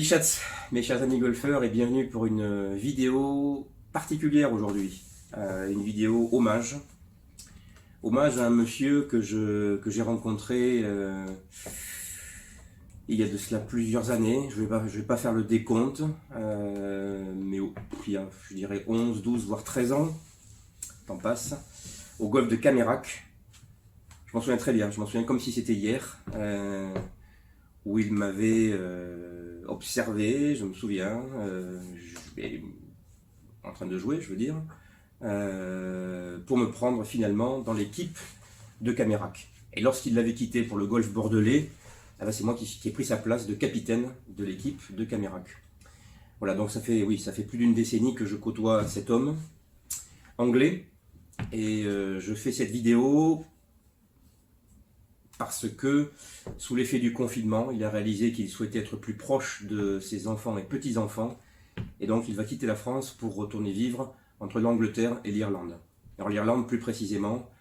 chats, mes chers amis golfeurs, et bienvenue pour une vidéo particulière aujourd'hui. Une vidéo hommage. Hommage à un monsieur que j'ai rencontré il y a de cela plusieurs années. Je vais pas faire le décompte, mais il y a, je dirais 11, 12, voire 13 ans, t'en passe, au golfe de Camérac. Je m'en souviens très bien, je m'en souviens comme si c'était hier, où il m'avait observé, je me souviens, en train de jouer, je veux dire, pour me prendre finalement dans l'équipe de Camérac. Et lorsqu'il l'avait quitté pour le golf bordelais, c'est moi qui ai pris sa place de capitaine de l'équipe de Camérac. Voilà, donc ça fait plus d'une décennie que je côtoie cet homme anglais, et je fais cette vidéo parce que, sous l'effet du confinement, il a réalisé qu'il souhaitait être plus proche de ses enfants et petits-enfants, et donc il va quitter la France pour retourner vivre entre l'Angleterre et l'Irlande. Alors l'Irlande plus précisément,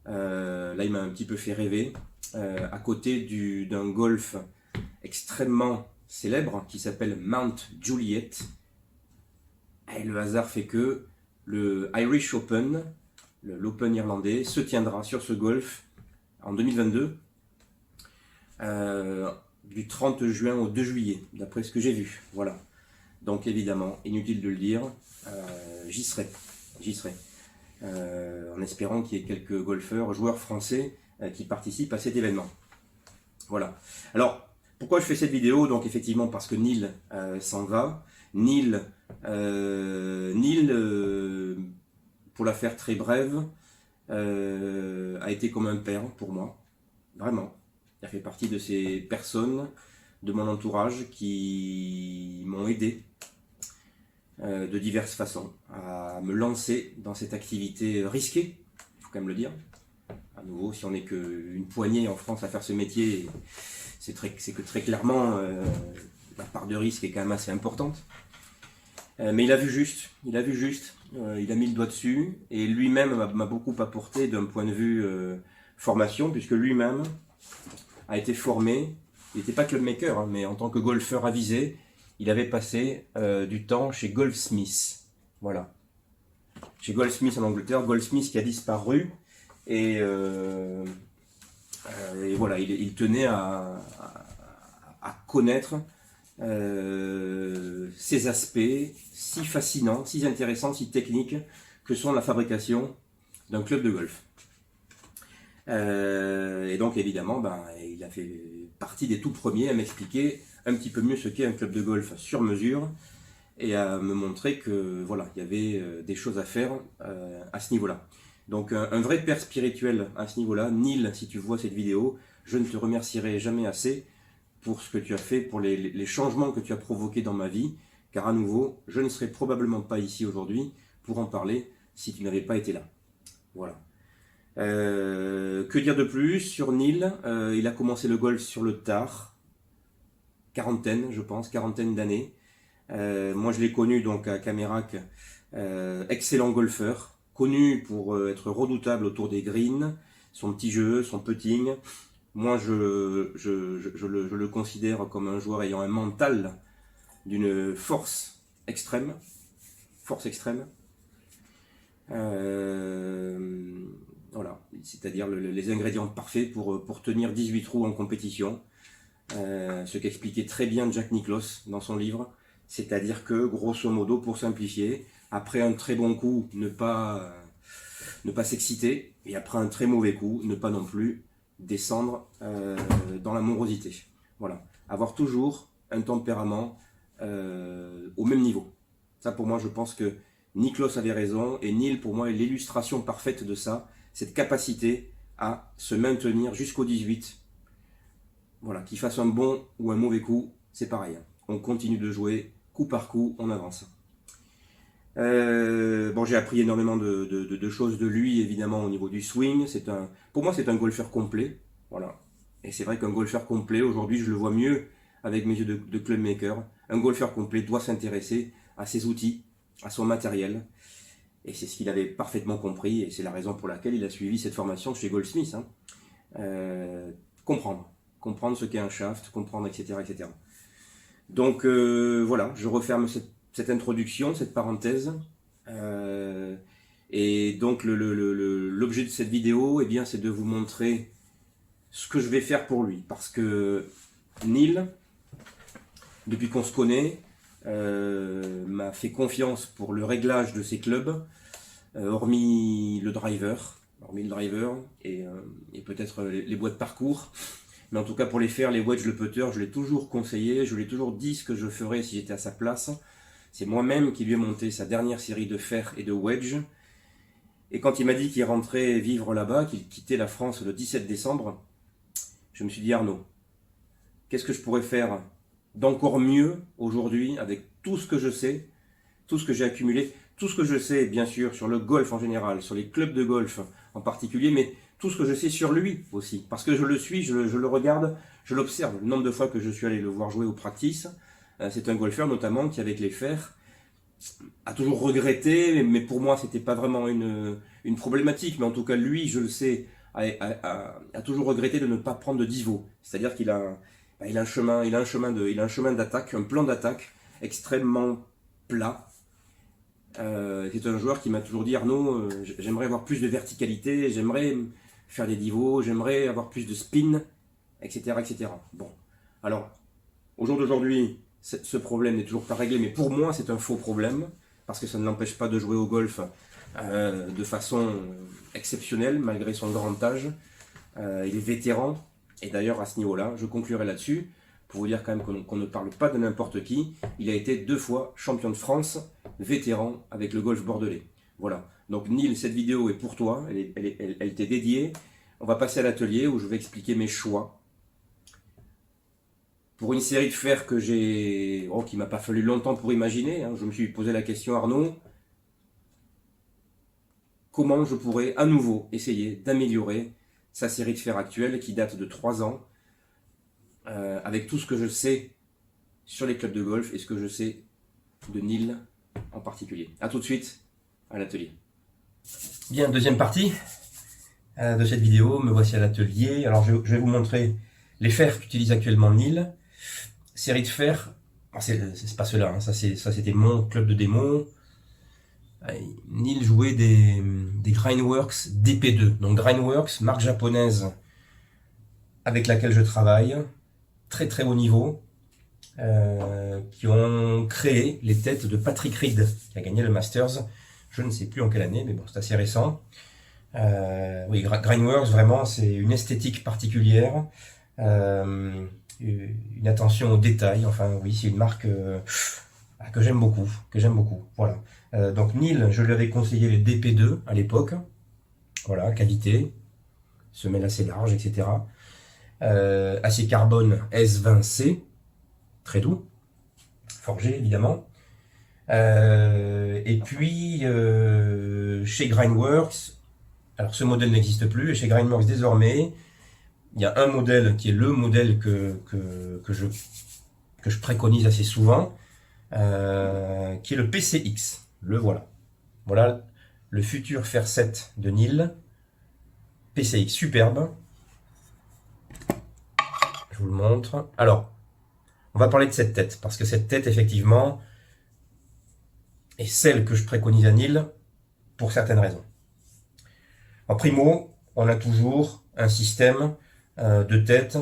là il m'a un petit peu fait rêver, à côté d'un golfe extrêmement célèbre qui s'appelle Mount Juliet. Et le hasard fait que le Irish Open, l'Open irlandais, se tiendra sur ce golfe en 2022, du 30 juin au 2 juillet, d'après ce que j'ai vu. Voilà. Donc évidemment, inutile de le dire, j'y serai. En espérant qu'il y ait quelques golfeurs, joueurs français qui participent à cet événement. Voilà. Alors, pourquoi je fais cette vidéo? Donc effectivement parce que Neil s'en va. Neil, pour la faire très brève, a été comme un père pour moi, vraiment. Il a fait partie de ces personnes de mon entourage qui m'ont aidé de diverses façons à me lancer dans cette activité risquée, il faut quand même le dire. À nouveau, si on n'est qu'une poignée en France à faire ce métier, c'est que très clairement la part de risque est quand même assez importante. Mais il a vu juste, il a mis le doigt dessus, et lui-même m'a beaucoup apporté d'un point de vue formation, puisque lui-même a été formé. Il n'était pas clubmaker, mais en tant que golfeur avisé, il avait passé du temps chez Goldsmiths. Voilà. Chez Goldsmiths en Angleterre, Goldsmiths qui a disparu, et voilà, il tenait à connaître ces aspects si fascinants, si intéressants, si techniques que sont la fabrication d'un club de golf. Et donc évidemment, il a fait partie des tout premiers à m'expliquer un petit peu mieux ce qu'est un club de golf sur mesure, et à me montrer que voilà, il y avait des choses à faire à ce niveau-là. Donc un vrai père spirituel à ce niveau-là. Neil, si tu vois cette vidéo, je ne te remercierai jamais assez pour ce que tu as fait, pour les changements que tu as provoqués dans ma vie, car à nouveau, je ne serais probablement pas ici aujourd'hui pour en parler si tu n'avais pas été là. Voilà. Que dire de plus sur Neil? Il a commencé le golf sur le tard, quarantaine d'années. Moi je l'ai connu donc à Camérac, excellent golfeur, connu pour être redoutable autour des greens, son petit jeu, son putting. Moi je le considère comme un joueur ayant un mental d'une force extrême. Voilà, c'est-à-dire les ingrédients parfaits pour tenir 18 trous en compétition. Ce qu'expliquait très bien Jack Nicklaus dans son livre, c'est-à-dire que, grosso modo, pour simplifier, après un très bon coup, ne pas s'exciter, et après un très mauvais coup, ne pas non plus descendre dans la morosité. Voilà, avoir toujours un tempérament au même niveau. Ça, pour moi, je pense que Nicklaus avait raison, et Neil, pour moi, est l'illustration parfaite de ça, cette capacité à se maintenir jusqu'au 18. Voilà, qu'il fasse un bon ou un mauvais coup, c'est pareil. On continue de jouer, coup par coup, on avance. Bon, j'ai appris énormément de choses de lui, évidemment, au niveau du swing. Pour moi, c'est un golfeur complet. Voilà. Et c'est vrai qu'un golfeur complet, aujourd'hui, je le vois mieux avec mes yeux de clubmaker. Un golfeur complet doit s'intéresser à ses outils, à son matériel. Et c'est ce qu'il avait parfaitement compris, et c'est la raison pour laquelle il a suivi cette formation chez Goldsmiths. Comprendre ce qu'est un shaft, comprendre, etc. Donc voilà, je referme cette introduction, cette parenthèse. Et donc l'objet de cette vidéo, eh bien, c'est de vous montrer ce que je vais faire pour lui. Parce que Neil, depuis qu'on se connaît, m'a fait confiance pour le réglage de ses clubs, hormis le driver et peut-être les boîtes parcours. Mais en tout cas, pour les faire, les wedges, le putter, je l'ai toujours conseillé, je lui ai toujours dit ce que je ferais si j'étais à sa place. C'est moi-même qui lui ai monté sa dernière série de fer et de wedge. Et quand il m'a dit qu'il rentrait vivre là-bas, qu'il quittait la France le 17 décembre, je me suis dit, Arnaud, qu'est-ce que je pourrais faire d'encore mieux aujourd'hui avec tout ce que je sais, tout ce que j'ai accumulé, tout ce que je sais bien sûr sur le golf en général, sur les clubs de golf en particulier, mais tout ce que je sais sur lui aussi, parce que je le suis, je le regarde, je l'observe. Le nombre de fois que je suis allé le voir jouer au practice, c'est un golfeur notamment qui avec les fers a toujours regretté, mais pour moi c'était pas vraiment une problématique, mais en tout cas lui, je le sais, a toujours regretté de ne pas prendre de divo, c'est-à-dire qu'il a un chemin d'attaque, un plan d'attaque extrêmement plat. C'est un joueur qui m'a toujours dit, Arnaud, j'aimerais avoir plus de verticalité, j'aimerais faire des divos, j'aimerais avoir plus de spin, etc., etc. Bon, alors, au jour d'aujourd'hui, ce problème n'est toujours pas réglé, mais pour moi, c'est un faux problème, parce que ça ne l'empêche pas de jouer au golf de façon exceptionnelle, malgré son grand âge. Il est vétéran, et d'ailleurs, à ce niveau-là, je conclurai là-dessus, pour vous dire quand même qu'on ne parle pas de n'importe qui. Il a été 2 fois champion de France, vétéran avec le golf bordelais. Voilà. Donc Neil, cette vidéo est pour toi, elle t'est dédiée. On va passer à l'atelier où je vais expliquer mes choix. Pour une série de fers que qui m'a pas fallu longtemps pour imaginer, je me suis posé la question, Arnaud, comment je pourrais à nouveau essayer d'améliorer sa série de fers actuelle qui date de 3 ans, avec tout ce que je sais sur les clubs de golf et ce que je sais de Neil en particulier. A tout de suite à l'atelier. Bien, deuxième partie de cette vidéo, me voici à l'atelier. Alors je vais vous montrer les fers qu'utilise actuellement Neil. Série de fers, c'est pas cela, ça c'était mon club de démo. Neil jouait des Grindworks DP2. Donc Grindworks, marque japonaise avec laquelle je travaille, très très haut niveau, qui ont créé les têtes de Patrick Reed, qui a gagné le Masters, je ne sais plus en quelle année, mais bon, c'est assez récent. Oui, Grindworks, vraiment, c'est une esthétique particulière, une attention aux détails, enfin oui, c'est une marque que j'aime beaucoup, voilà. Donc Neil, je lui avais conseillé les DP2 à l'époque, voilà, qualité, semelle assez large, etc. Acier carbone S20C, très doux, forgé évidemment. Et puis chez Grindworks, alors ce modèle n'existe plus, et chez Grindworks désormais, il y a un modèle qui est le modèle que je préconise assez souvent, qui est le PCX, le voilà. Voilà le futur fer 7 de Neil, PCX, superbe. Je vous le montre. Alors, on va parler de cette tête, parce que cette tête, effectivement, est celle que je préconise à Neil pour certaines raisons. En primo, on a toujours un système de tête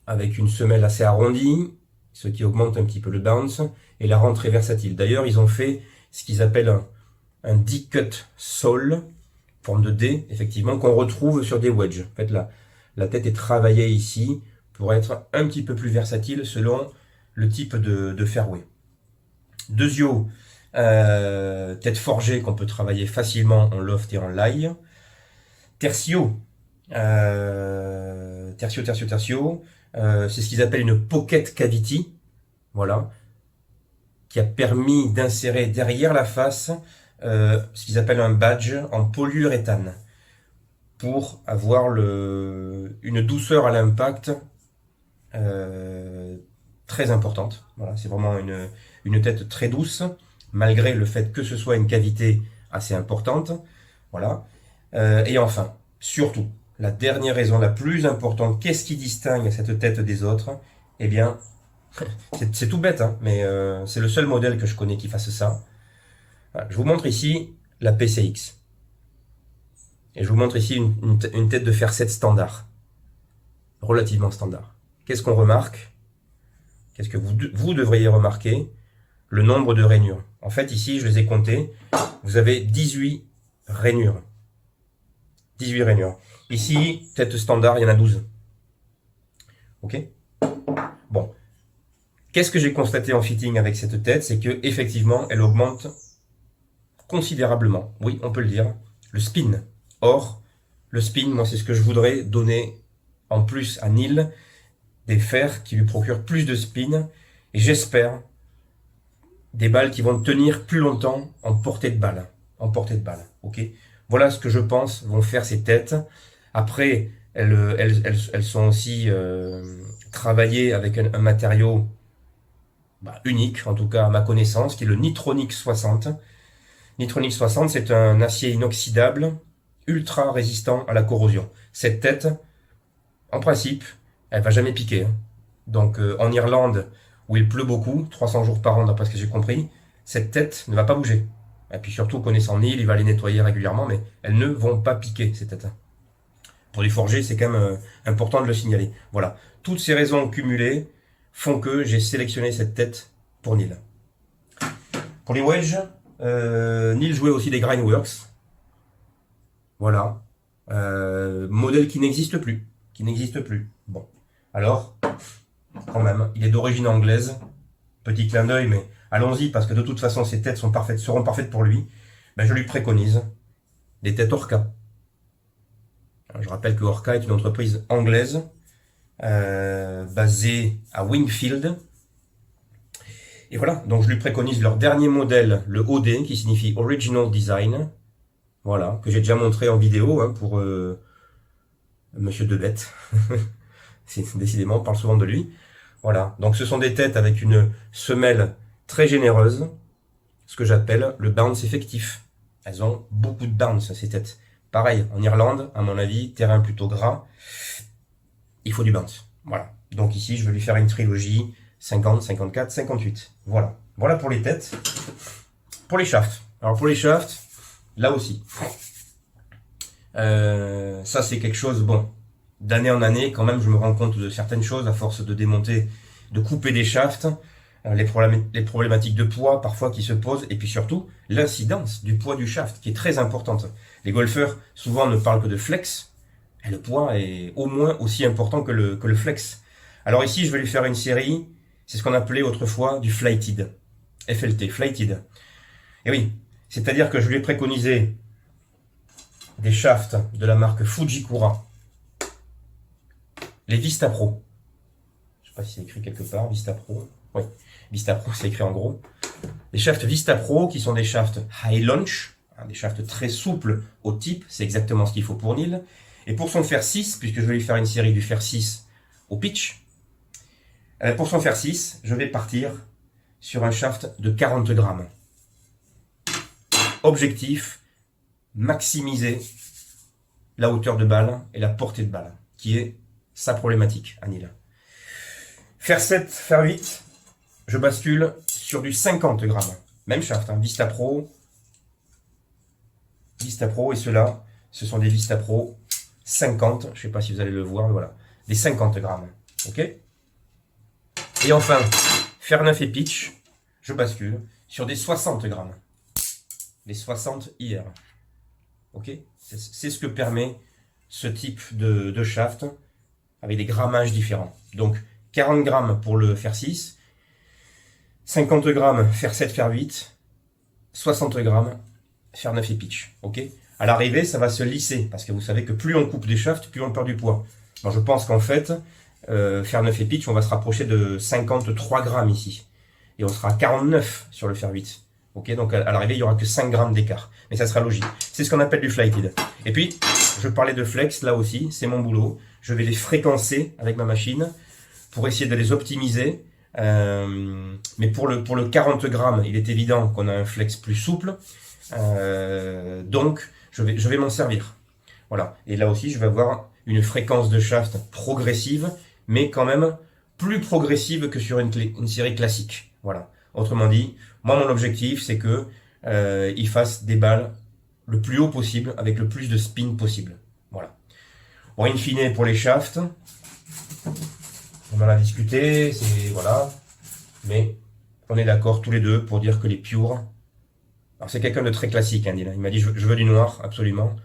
avec une semelle assez arrondie, ce qui augmente un petit peu le bounce, et la rentrée versatile. D'ailleurs, ils ont fait ce qu'ils appellent un D-cut sole, forme de D, effectivement, qu'on retrouve sur des wedges. En fait, la tête est travaillée ici pour être un petit peu plus versatile selon le type de fairway. Deuxio, tête forgée qu'on peut travailler facilement en loft et en lie. Tertio, c'est ce qu'ils appellent une pocket cavity, voilà, qui a permis d'insérer derrière la face ce qu'ils appellent un badge en polyuréthane pour avoir une douceur à l'impact très importante. Voilà, c'est vraiment une tête très douce, malgré le fait que ce soit une cavité assez importante. Voilà. Et enfin, surtout, la dernière raison la plus importante, qu'est-ce qui distingue cette tête des autres? Eh bien, C'est tout bête, hein, mais c'est le seul modèle que je connais qui fasse ça. Voilà, je vous montre ici la PCX. Et je vous montre ici une tête de fer 7 standard. Relativement standard. Qu'est-ce qu'on remarque? Qu'est-ce que vous devriez remarquer? Le nombre de rainures. En fait, ici, je les ai comptées. Vous avez 18 rainures. 18 rainures. Ici, tête standard, il y en a 12. Ok? Bon. Qu'est-ce que j'ai constaté en fitting avec cette tête? C'est que effectivement, elle augmente considérablement. Oui, on peut le dire. Le spin. Or, le spin, moi, c'est ce que je voudrais donner en plus à Neil, des fers qui lui procurent plus de spin. Et j'espère des balles qui vont tenir plus longtemps en portée de balle. En portée de balle. Ok? Voilà ce que je pense vont faire ces têtes. Après, elles sont aussi travaillées avec un matériau unique, en tout cas à ma connaissance, qui est le Nitronic 60. Nitronic 60, c'est un acier inoxydable, ultra résistant à la corrosion. Cette tête, en principe, elle va jamais piquer. Hein. Donc en Irlande, où il pleut beaucoup, 300 jours par an d'après ce que j'ai compris, cette tête ne va pas bouger. Et puis surtout, connaissant Neil, il va les nettoyer régulièrement, mais elles ne vont pas piquer, ces têtes. Pour les forger, c'est quand même important de le signaler. Voilà. Toutes ces raisons cumulées font que j'ai sélectionné cette tête pour Neil. Pour les wedges, Neil jouait aussi des Grindworks. Voilà. Modèle qui n'existe plus. Qui n'existe plus. Bon. Alors, quand même, il est d'origine anglaise. Petit clin d'œil, mais allons-y, parce que de toute façon, ces têtes seront parfaites pour lui. Ben, je lui préconise des têtes Orca. Je rappelle que Orca est une entreprise anglaise basée à Wingfield. Et voilà, donc je lui préconise leur dernier modèle, le OD, qui signifie Original Design. Voilà, que j'ai déjà montré en vidéo hein, pour Monsieur Debette. Décidément, on parle souvent de lui. Voilà, donc ce sont des têtes avec une semelle très généreuse, ce que j'appelle le bounce effectif. Elles ont beaucoup de bounce, ces têtes. Pareil, en Irlande, à mon avis, terrain plutôt gras, il faut du bounce. Voilà. Donc ici, je vais lui faire une trilogie 50, 54, 58. Voilà. Voilà pour les têtes. Pour les shafts. Alors pour les shafts, là aussi. Ça c'est quelque chose, bon, d'année en année, quand même, je me rends compte de certaines choses à force de démonter, de couper des shafts. Les problématiques de poids parfois qui se posent, et puis surtout l'incidence du poids du shaft qui est très importante. Les golfeurs souvent ne parlent que de flex, et le poids est au moins aussi important que le flex. Alors ici je vais lui faire une série, c'est ce qu'on appelait autrefois du flighted, FLT, flighted. Et oui, c'est-à-dire que je lui ai préconisé des shafts de la marque Fujikura, les Vista Pro. Je sais pas si c'est écrit quelque part, Vista Pro. Oui, Vista Pro, c'est écrit en gros. Les shafts Vista Pro, qui sont des shafts high launch, hein, des shafts très souples au type, c'est exactement ce qu'il faut pour Neil. Et pour son fer 6, puisque je vais lui faire une série du fer 6 au pitch, pour son fer 6, je vais partir sur un shaft de 40 grammes. Objectif, maximiser la hauteur de balle et la portée de balle, qui est sa problématique à Neil. Fer 7, fer 8, je bascule sur du 50 grammes. Même shaft, hein, Vista Pro. Vista Pro, et ceux-là, ce sont des Vista Pro 50. Je ne sais pas si vous allez le voir, mais voilà. Des 50 grammes. Ok. Et enfin, fer 9 et pitch, je bascule sur des 60 grammes. Les 60 IR. Ok. C'est ce que permet ce type de shaft avec des grammages différents. Donc, 40 grammes pour le fer 6, 50 grammes fer 7, fer 8, 60 grammes fer 9 et pitch. Ok. À l'arrivée, ça va se lisser, parce que vous savez que plus on coupe des shafts, plus on perd du poids. Bon, je pense qu'en fait, fer 9 et pitch, on va se rapprocher de 53 grammes ici. Et on sera à 49 sur le fer 8. Ok, donc à l'arrivée, il n'y aura que 5 grammes d'écart. Mais ça sera logique. C'est ce qu'on appelle du flighted. Et puis, je parlais de flex, là aussi, c'est mon boulot. Je vais les fréquencer avec ma machine pour essayer de les optimiser. Mais pour le 40 grammes, il est évident qu'on a un flex plus souple. Donc, je vais m'en servir. Voilà. Et là aussi, je vais avoir une fréquence de shaft progressive, mais quand même plus progressive que sur une série classique. Voilà. Autrement dit, moi mon objectif c'est que il fasse des balles le plus haut possible avec le plus de spin possible. Voilà. Bon, in fine pour les shafts, on en a discuté, c'est voilà, mais on est d'accord tous les deux pour dire que les pures, alors c'est quelqu'un de très classique, hein, Neil. Il m'a dit je veux du noir absolument,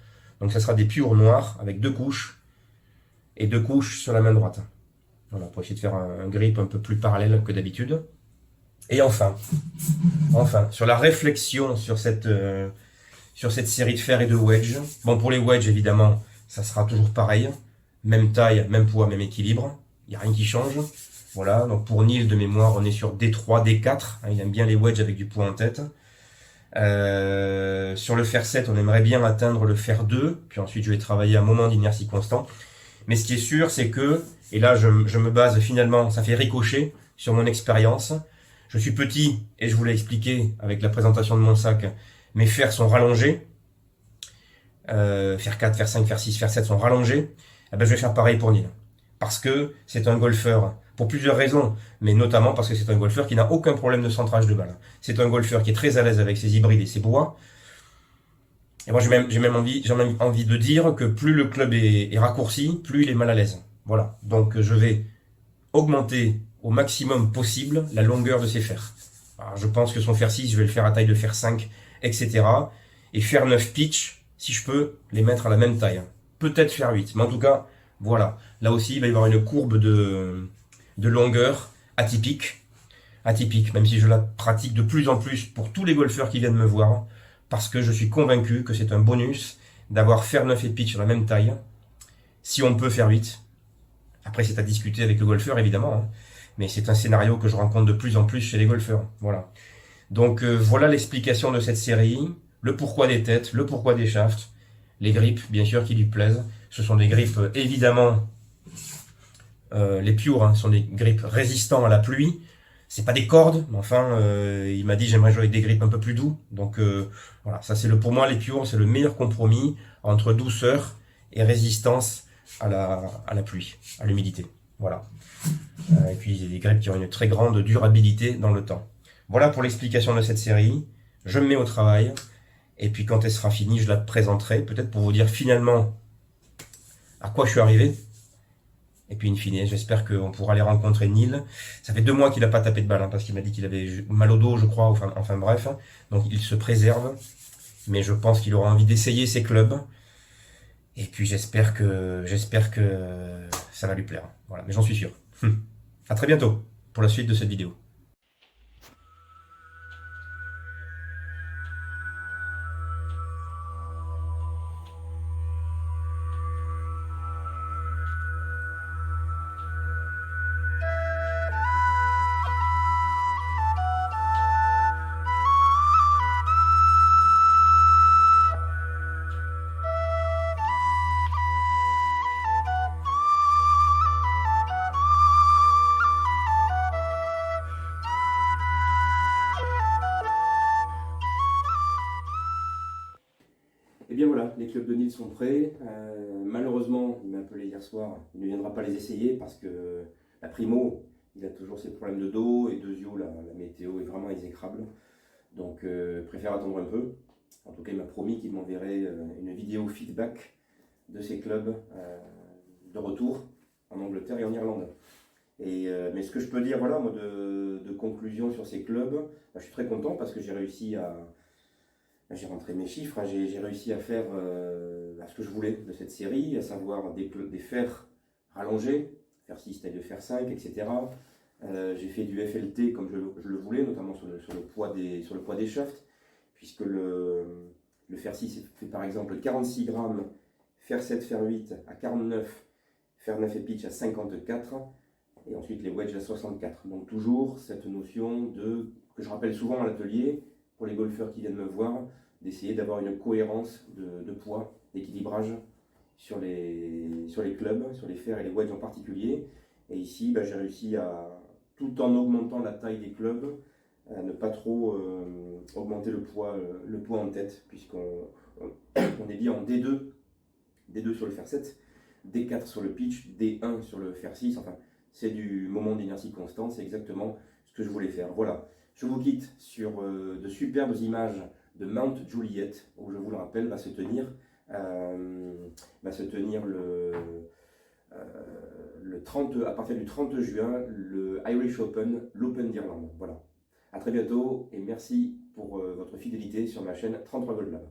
donc ça sera des pures noirs avec 2 couches et 2 couches sur la main droite. Voilà, pour essayer de faire un grip un peu plus parallèle que d'habitude. Et enfin, sur la réflexion sur cette série de fer et de wedge. Bon, pour les wedges, évidemment, ça sera toujours pareil. Même taille, même poids, même équilibre. Il n'y a rien qui change. Voilà, donc pour Neil, de mémoire, on est sur D3, D4. Il aime bien les wedges avec du poids en tête. Sur le fer 7, on aimerait bien atteindre le fer 2. Puis ensuite, je vais travailler un moment d'inertie constant. Mais ce qui est sûr, c'est que, et là, je me base finalement, ça fait ricocher sur mon expérience. Je suis petit, et je vous l'ai expliqué avec la présentation de mon sac, mes fers sont rallongés. Fer 4, fer 5, fer 6, fer 7 sont rallongés. Eh ben, je vais faire pareil pour Neil. Parce que c'est un golfeur, pour plusieurs raisons, mais notamment parce que c'est un golfeur qui n'a aucun problème de centrage de balle. C'est un golfeur qui est très à l'aise avec ses hybrides et ses bois. Et moi, j'ai même envie de dire que plus le club est raccourci, plus il est mal à l'aise. Voilà. Donc, je vais augmenter au maximum possible la longueur de ses fers. Alors, je pense que son fer 6, je vais le faire à taille de fer 5, etc. Et fer 9 pitch, si je peux les mettre à la même taille. Peut-être fer 8, mais en tout cas, voilà. Là aussi, il va y avoir une courbe de longueur atypique, même si je la pratique de plus en plus pour tous les golfeurs qui viennent me voir, parce que je suis convaincu que c'est un bonus d'avoir fer 9 et pitch sur la même taille, si on peut faire 8. Après, c'est à discuter avec le golfeur, évidemment, hein. Mais c'est un scénario que je rencontre de plus en plus chez les golfeurs. Voilà. Donc, voilà l'explication de cette série, le pourquoi des têtes, le pourquoi des shafts, les grips, bien sûr, qui lui plaisent. Ce sont des grips, évidemment, les pures, hein, sont des grips résistants à la pluie. C'est pas des cordes, mais enfin, il m'a dit j'aimerais jouer avec des grips un peu plus doux. Donc, voilà, ça c'est pour moi, les pures, c'est le meilleur compromis entre douceur et résistance à la pluie, à l'humidité. Voilà. Et puis, il y a des grips qui ont une très grande durabilité dans le temps. Voilà pour l'explication de cette série. Je me mets au travail. Et puis, quand elle sera finie, je la présenterai. Peut-être pour vous dire finalement à quoi je suis arrivé. Et puis, in fine, j'espère qu'on pourra aller rencontrer Neil. Ça fait 2 mois qu'il n'a pas tapé de balle, hein, parce qu'il m'a dit qu'il avait mal au dos, je crois. Enfin bref. Donc, il se préserve. Mais je pense qu'il aura envie d'essayer ses clubs. Et puis, j'espère que ça va lui plaire. Voilà, mais j'en suis sûr. À très bientôt pour la suite de cette vidéo. Et bien voilà, les clubs de Neil sont prêts. Malheureusement, il m'a appelé hier soir, il ne viendra pas les essayer parce que la primo, il a toujours ses problèmes de dos et deuxio, la météo est vraiment exécrable. Donc préfère attendre un peu. En tout cas, il m'a promis qu'il m'enverrait une vidéo feedback de ses clubs de retour en Angleterre et en Irlande. Mais ce que je peux dire, voilà, moi, de conclusion sur ces clubs, je suis très content parce que j'ai réussi à... J'ai rentré mes chiffres, hein, j'ai réussi à faire ce que je voulais de cette série, à savoir des fers rallongés, fer 6 taille de fer 5, etc. J'ai fait du FLT comme je le voulais, notamment sur le poids des shafts, puisque le fer 6 fait par exemple 46 grammes, fer 7, fer 8 à 49, fer 9 et pitch à 54, et ensuite les wedges à 64. Donc toujours cette notion que je rappelle souvent à l'atelier, pour les golfeurs qui viennent me voir, d'essayer d'avoir une cohérence de poids, d'équilibrage sur les clubs, sur les fers et les wedges en particulier. Et ici, j'ai réussi tout en augmentant la taille des clubs, à ne pas trop augmenter le poids en tête, puisqu'on est bien en D2 sur le fer 7, D4 sur le pitch, D1 sur le fer 6, enfin c'est du moment d'inertie constante, c'est exactement ce que je voulais faire. Voilà, je vous quitte sur de superbes images de Mount Juliet, où je vous le rappelle, va se tenir le 30, à partir du 30 juin, le Irish Open, l'Open d'Irlande. Voilà. À très bientôt et merci pour votre fidélité sur ma chaîne 33 Gold Lab.